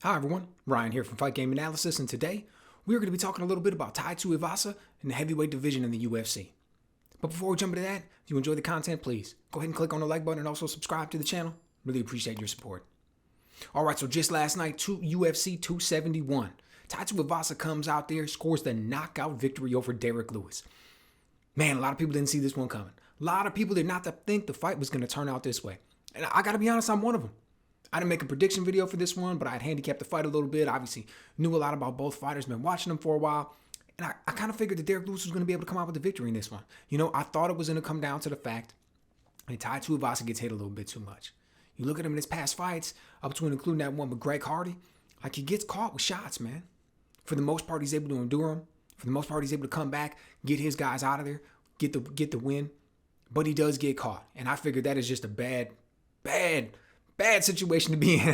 Hi everyone, Ryan here from Fight Game Analysis, and today we are going to be talking a little bit about Tai Tuivasa and the heavyweight division in the UFC. But before we jump into that, if you enjoy the content, please go ahead and click on the like button and also subscribe to the channel. Really appreciate your support. Alright, so just last night, UFC 271. Tai Tuivasa comes out there, scores the knockout victory over Derrick Lewis. Man, a lot of people didn't see this one coming. A lot of people did not think the fight was going to turn out this way. And I got to be honest, I'm one of them. I didn't make a prediction video for this one, but I had handicapped the fight a little bit. Obviously, knew a lot about both fighters, been watching them for a while. And I kind of figured that Derrick Lewis was going to be able to come out with the victory in this one. You know, I thought it was going to come down to the fact that Tai Tuivasa gets hit a little bit too much. You look at him in his past fights, up to and including that one with Greg Hardy, like he gets caught with shots, man. For the most part, he's able to endure them. For the most part, he's able to come back, get his guys out of there, get the win. But he does get caught. And I figured that is just a bad situation to be in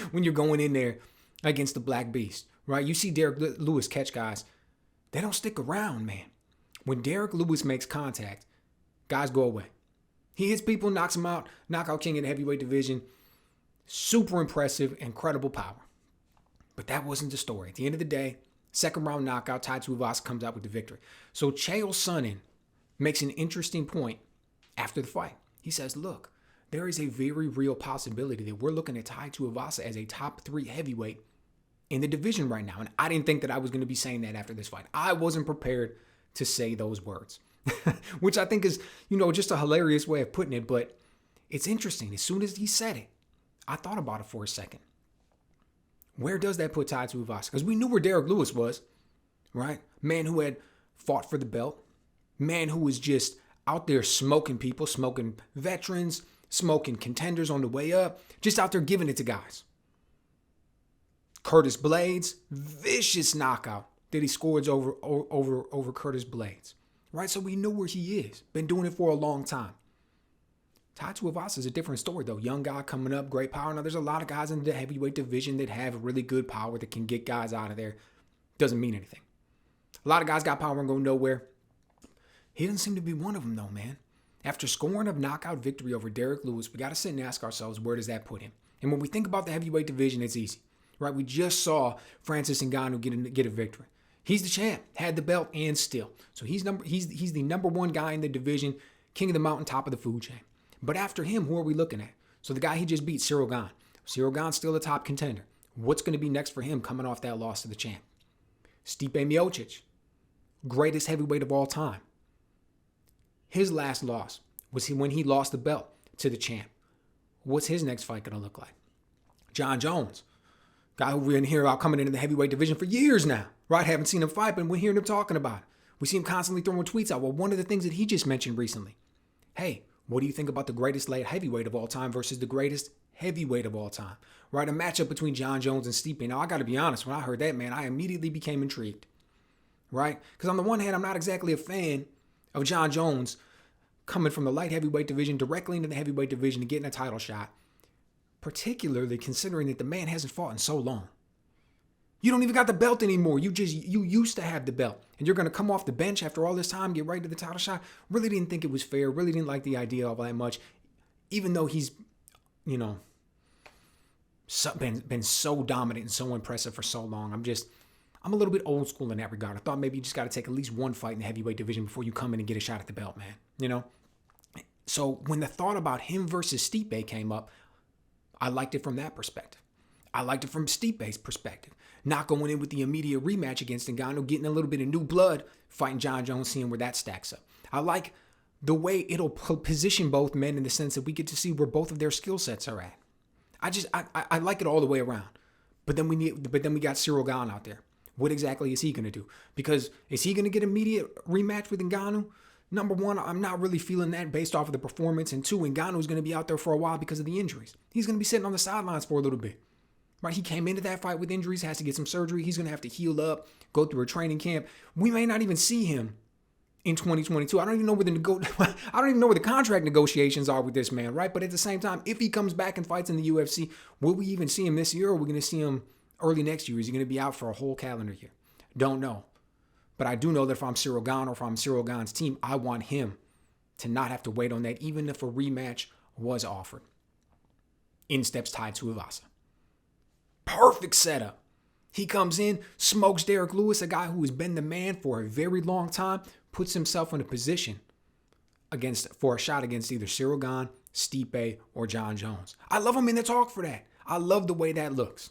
when you're going in there against the Black Beast, right? You see Derrick Lewis catch guys. They don't stick around, man. When Derrick Lewis makes contact, guys go away. He hits people, knocks them out, knockout king in the heavyweight division. Super impressive, incredible power. But that wasn't the story. At the end of the day, second round knockout, Tai Tuivasa comes out with the victory. So Chael Sonnen makes an interesting point after the fight. He says, look, there is a very real possibility that we're looking at Tai Tuivasa as a top 3 heavyweight in the division right now. And I didn't think that I was going to be saying that after this fight. I wasn't prepared to say those words, which I think is, just a hilarious way of putting it. But it's interesting. As soon as he said it, I thought about it for a second. Where does that put Tai Tuivasa? Because we knew where Derrick Lewis was, right? Man who had fought for the belt. Man who was just out there smoking people, smoking veterans, smoking contenders on the way up, just out there giving it to guys. Curtis Blades, vicious knockout that he scores over Curtis Blades, right? So we know where he is. Been doing it for a long time. Tai Tuivasa is a different story, though. Young guy coming up, great power. Now, there's a lot of guys in the heavyweight division that have really good power that can get guys out of there. Doesn't mean anything. A lot of guys got power and go nowhere. He doesn't seem to be one of them, though, man. After scoring a knockout victory over Derrick Lewis, we got to sit and ask ourselves, where does that put him? And when we think about the heavyweight division, it's easy, right? We just saw Francis Ngannou get a victory. He's the champ, had the belt, and still. So he's the number one guy in the division, king of the mountain, top of the food chain. But after him, who are we looking at? So the guy he just beat, Ciryl Gane. Ciryl Gane's still a top contender. What's going to be next for him coming off that loss to the champ? Stipe Miocic, greatest heavyweight of all time. His last loss was when he lost the belt to the champ. What's his next fight going to look like? John Jones, guy who we've been hearing about coming into the heavyweight division for years now, right? Haven't seen him fight, but we're hearing him talking about it. We see him constantly throwing tweets out. Well, one of the things that he just mentioned recently, hey, what do you think about the greatest light heavyweight of all time versus the greatest heavyweight of all time? Right? A matchup between John Jones and Stipe. Now, I got to be honest. When I heard that, man, I immediately became intrigued. Right? Because on the one hand, I'm not exactly a fan of John Jones coming from the light heavyweight division directly into the heavyweight division and getting a title shot. Particularly considering that the man hasn't fought in so long. You don't even got the belt anymore. You used to have the belt. And you're going to come off the bench after all this time, get right to the title shot. Really didn't think it was fair. Really didn't like the idea of that much. Even though he's, been so dominant and so impressive for so long. I'm a little bit old school in that regard. I thought maybe you just got to take at least one fight in the heavyweight division before you come in and get a shot at the belt, man. So when the thought about him versus Stipe came up, I liked it from that perspective. I liked it from Stipe's perspective. Not going in with the immediate rematch against Ngannou, getting a little bit of new blood, fighting John Jones, seeing where that stacks up. I like the way it'll position both men in the sense that we get to see where both of their skill sets are at. I like it all the way around. But then we got Ciryl Gane out there. What exactly is he going to do? Because is he going to get immediate rematch with Ngannou? Number one, I'm not really feeling that based off of the performance. And two, Ngannou's going to be out there for a while because of the injuries. He's going to be sitting on the sidelines for a little bit. Right? He came into that fight with injuries, has to get some surgery. He's going to have to heal up, go through a training camp. We may not even see him in 2022. I don't even know where the contract negotiations are with this man, right? But at the same time, if he comes back and fights in the UFC, will we even see him this year, or are we going to see him early next year? Is he going to be out for a whole calendar year? Don't know. But I do know that if I'm Ciryl Gane or if I'm Ciryl Gane's team, I want him to not have to wait on that, even if a rematch was offered. In steps Tai Tuivasa. Perfect setup. He comes in, smokes Derrick Lewis, a guy who has been the man for a very long time, puts himself in a position for a shot against either Cyril Gane, Stipe, or John Jones. I love him in the talk for that. I love the way that looks.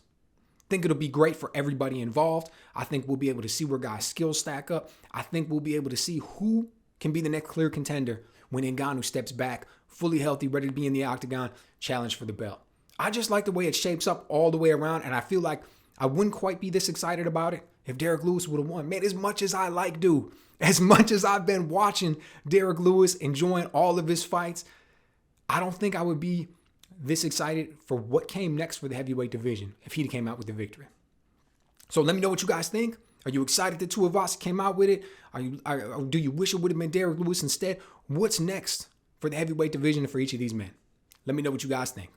Think it'll be great for everybody involved. I think we'll be able to see where guys' skills stack up. I think we'll be able to see who can be the next clear contender when Ngannou steps back, fully healthy, ready to be in the octagon, challenge for the belt. I just like the way it shapes up all the way around, and I feel like I wouldn't quite be this excited about it if Derrick Lewis would have won. Man, as much as I like dude, as much as I've been watching Derrick Lewis, enjoying all of his fights, I don't think I would be this excited for what came next for the heavyweight division if he came out with the victory. So let me know what you guys think. Are you excited that Tuivasa came out with it? Do you wish it would have been Derrick Lewis instead? What's next for the heavyweight division for each of these men? Let me know what you guys think.